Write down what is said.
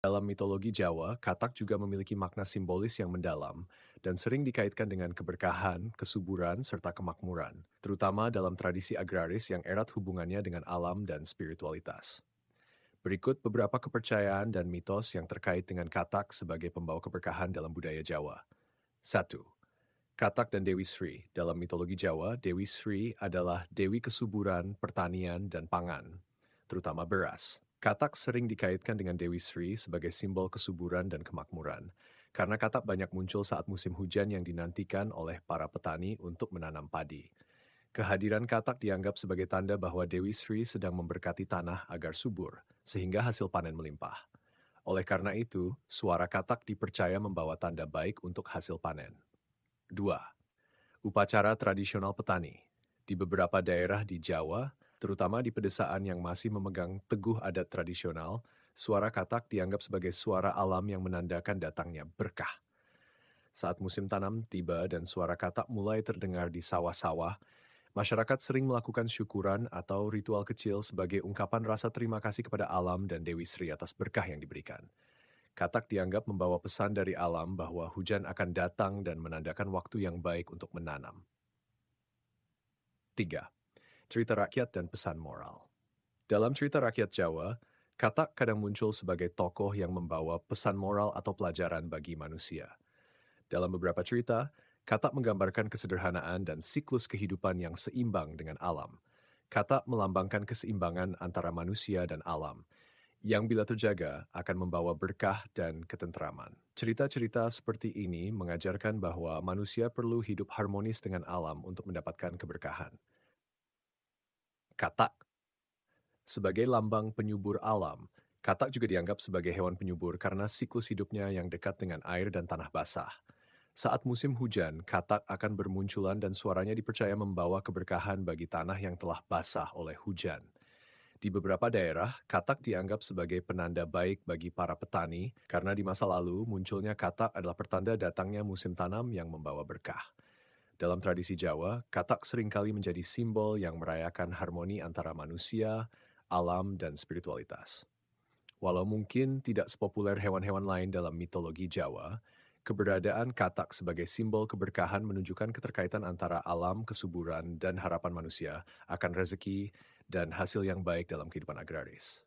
Dalam mitologi Jawa, katak juga memiliki makna simbolis yang mendalam dan sering dikaitkan dengan keberkahan, kesuburan, serta kemakmuran, terutama dalam tradisi agraris yang erat hubungannya dengan alam dan spiritualitas. Berikut beberapa kepercayaan dan mitos yang terkait dengan katak sebagai pembawa keberkahan dalam budaya Jawa. 1. Katak dan Dewi Sri. Dalam mitologi Jawa, Dewi Sri adalah dewi kesuburan, pertanian, dan pangan, terutama beras. Katak sering dikaitkan dengan Dewi Sri sebagai simbol kesuburan dan kemakmuran, karena katak banyak muncul saat musim hujan yang dinantikan oleh para petani untuk menanam padi. Kehadiran katak dianggap sebagai tanda bahwa Dewi Sri sedang memberkati tanah agar subur, sehingga hasil panen melimpah. Oleh karena itu, suara katak dipercaya membawa tanda baik untuk hasil panen. 2. Upacara tradisional petani. Di beberapa daerah di Jawa, terutama di pedesaan yang masih memegang teguh adat tradisional, suara katak dianggap sebagai suara alam yang menandakan datangnya berkah. Saat musim tanam tiba dan suara katak mulai terdengar di sawah-sawah, masyarakat sering melakukan syukuran atau ritual kecil sebagai ungkapan rasa terima kasih kepada alam dan Dewi Sri atas berkah yang diberikan. Katak dianggap membawa pesan dari alam bahwa hujan akan datang dan menandakan waktu yang baik untuk menanam. 3. Cerita rakyat dan pesan moral. Dalam cerita rakyat Jawa, katak kadang muncul sebagai tokoh yang membawa pesan moral atau pelajaran bagi manusia. Dalam beberapa cerita, katak menggambarkan kesederhanaan dan siklus kehidupan yang seimbang dengan alam. Katak melambangkan keseimbangan antara manusia dan alam, yang bila terjaga akan membawa berkah dan ketentraman. Cerita-cerita seperti ini mengajarkan bahwa manusia perlu hidup harmonis dengan alam untuk mendapatkan keberkahan. Katak sebagai lambang penyubur alam, katak juga dianggap sebagai hewan penyubur karena siklus hidupnya yang dekat dengan air dan tanah basah. Saat musim hujan, katak akan bermunculan dan suaranya dipercaya membawa keberkahan bagi tanah yang telah basah oleh hujan. Di beberapa daerah, katak dianggap sebagai penanda baik bagi para petani karena di masa lalu munculnya katak adalah pertanda datangnya musim tanam yang membawa berkah. Dalam tradisi Jawa, katak seringkali menjadi simbol yang merayakan harmoni antara manusia, alam, dan spiritualitas. Walau mungkin tidak sepopuler hewan-hewan lain dalam mitologi Jawa, keberadaan katak sebagai simbol keberkahan menunjukkan keterkaitan antara alam, kesuburan, dan harapan manusia akan rezeki dan hasil yang baik dalam kehidupan agraris.